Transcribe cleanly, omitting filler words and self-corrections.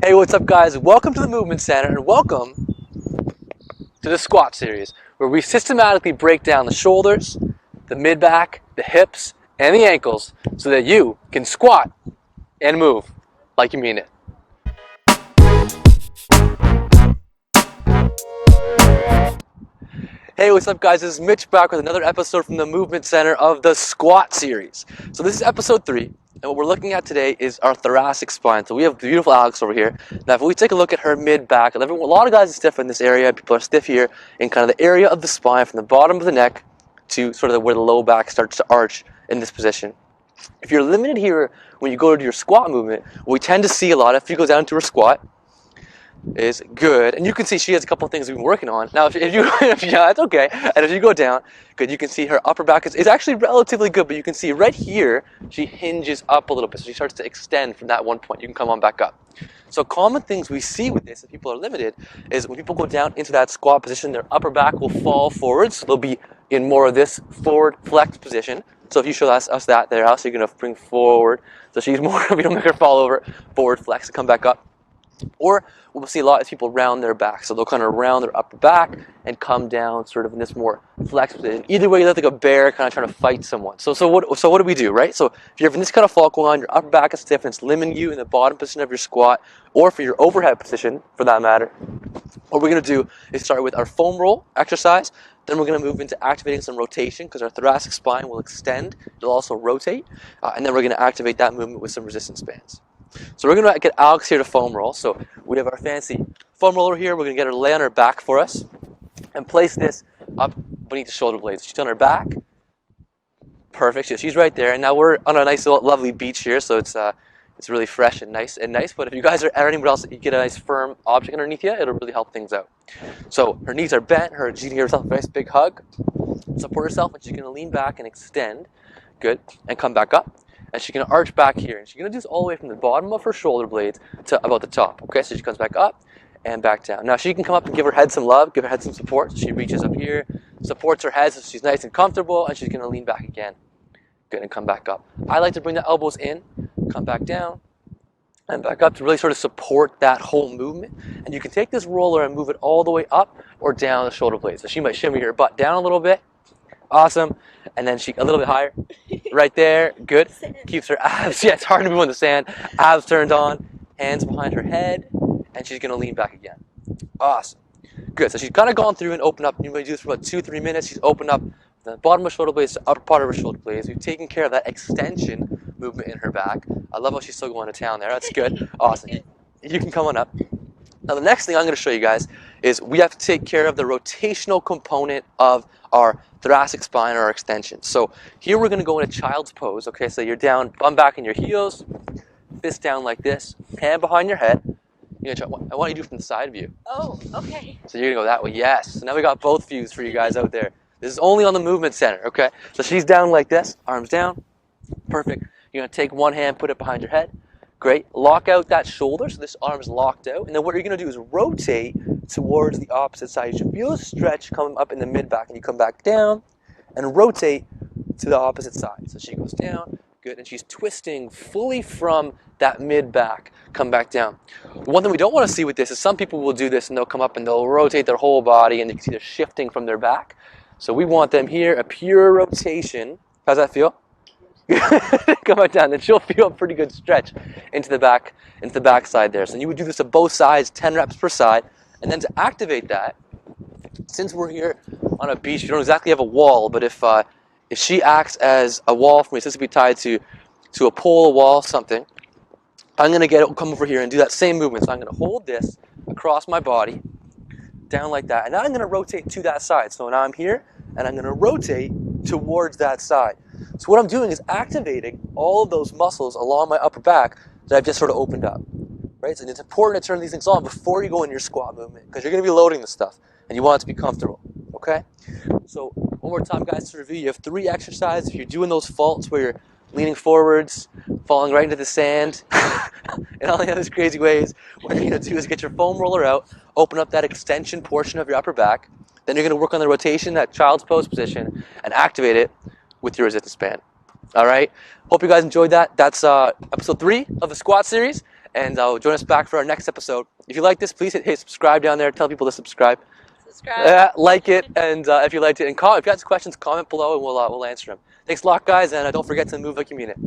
Hey, what's up guys? Welcome to the Movement Center and welcome to the squat series where we systematically break down the shoulders, the mid-back, the hips, and the ankles so that you can squat and move like you mean it. Hey, what's up guys? This is Mitch back with another episode from the Movement Center of the squat series. So this is episode 3, and what we're looking at today is our thoracic spine. So we have beautiful Alex over here. Now if we take a look at her mid-back, a lot of guys are stiff in this area. People are stiff here in kind of the area of the spine from the bottom of the neck to sort of where the low back starts to arch in this position. If you're limited here when you go to your squat movement, what we tend to see a lot, if you go down to her squat, is good, and you can see she has a couple of things we've been working on. Now, if you yeah, it's okay. And if you go down, good, you can see her upper back is actually relatively good, but you can see right here she hinges up a little bit, so she starts to extend from that one point. You can come on back up. So common things we see with this, if people are limited, is when people go down into that squat position, their upper back will fall forward, so they'll be in more of this forward flex position. So if you show us that there, so you're going to bring forward, so she's more, we don't make her fall over, forward flex, and come back up. Or what we'll see a lot is people round their back. So they'll kind of round their upper back and come down sort of in this more flex position. Either way, you look like a bear kind of trying to fight someone. So what do we do, right? So if you're having this kind of fall going on, your upper back is stiff and it's limiting you in the bottom position of your squat, or for your overhead position, for that matter, what we're going to do is start with our foam roll exercise. Then we're going to move into activating some rotation because our thoracic spine will extend. It'll also rotate. And then we're going to activate that movement with some resistance bands. So we're going to get Alex here to foam roll. So we have our fancy foam roller here. We're going to get her to lay on her back for us and place this up beneath the shoulder blades. She's on her back. Perfect. So she's right there. And now we're on a nice, lovely beach here. So it's really fresh and nice. But if you guys are anywhere else, you get a nice firm object underneath you, it'll really help things out. So her knees are bent. She can give herself a nice big hug. Support herself, and she's going to lean back and extend. Good. And come back up. And she's going to arch back here. And she's going to do this all the way from the bottom of her shoulder blades to about the top. Okay, so she comes back up and back down. Now she can come up and give her head some love, give her head some support. So she reaches up here, supports her head so she's nice and comfortable, and she's going to lean back again. Good, and come back up. I like to bring the elbows in, come back down, and back up to really sort of support that whole movement. And you can take this roller and move it all the way up or down the shoulder blades. So she might shimmy her butt down a little bit. Awesome. And then she a little bit higher. Right there. Good. Keeps her abs. Yeah, it's hard to move on the sand. Abs turned on. Hands behind her head. And she's going to lean back again. Awesome. Good. So she's kind of gone through and opened up. You're going to do this for about 2-3 minutes. She's opened up the bottom of her shoulder blades to upper part of her shoulder blades. We've taken care of that extension movement in her back. I love how she's still going to town there. That's good. Awesome. You can come on up. Now the next thing I'm going to show you guys is we have to take care of the rotational component of our thoracic spine or our extension. So here we're going to go in a child's pose. Okay, so you're down, bum back in your heels, fist down like this, hand behind your head. You're gonna try, I want you to do from the side view. Oh, okay. So you're going to go that way. Yes. So now we got both views for you guys out there. This is only on the movement center. Okay, so she's down like this, arms down. Perfect. You're going to take one hand, put it behind your head. Great. Lock out that shoulder so this arm is locked out. And then what you're going to do is rotate towards the opposite side. You should feel a stretch coming up in the mid-back. And you come back down and rotate to the opposite side. So she goes down. Good. And she's twisting fully from that mid-back. Come back down. One thing we don't want to see with this is some people will do this and they'll come up and they'll rotate their whole body and you can see they're shifting from their back. So we want them here, a pure rotation. How's that feel? Come back down, then she'll feel a pretty good stretch into the back side there. So you would do this at both sides, 10 reps per side. And then to activate that, since we're here on a beach, you don't exactly have a wall, but if she acts as a wall for me, so this would be tied to a pole, a wall, something, I'm going to come over here and do that same movement. So I'm going to hold this across my body, down like that, and now I'm going to rotate to that side. So now I'm here, and I'm going to rotate towards that side. So what I'm doing is activating all of those muscles along my upper back that I've just sort of opened up, right? So it's important to turn these things on before you go in your squat movement because you're going to be loading this stuff and you want it to be comfortable, okay? So one more time, guys, to review, you have 3 exercises. If you're doing those faults where you're leaning forwards, falling right into the sand, and all the other crazy ways, what you're going to do is get your foam roller out, open up that extension portion of your upper back, then you're going to work on the rotation, that child's pose position, and activate it with your resistance band. All right? Hope you guys enjoyed that. That's episode 3 of the squat series. and join us back for our next episode. If you like this, please hit subscribe down there. Tell people to subscribe. Like it, and if you liked it, and if you have questions, comment below, and we'll answer them. Thanks a lot, guys, and don't forget to move like you mean it.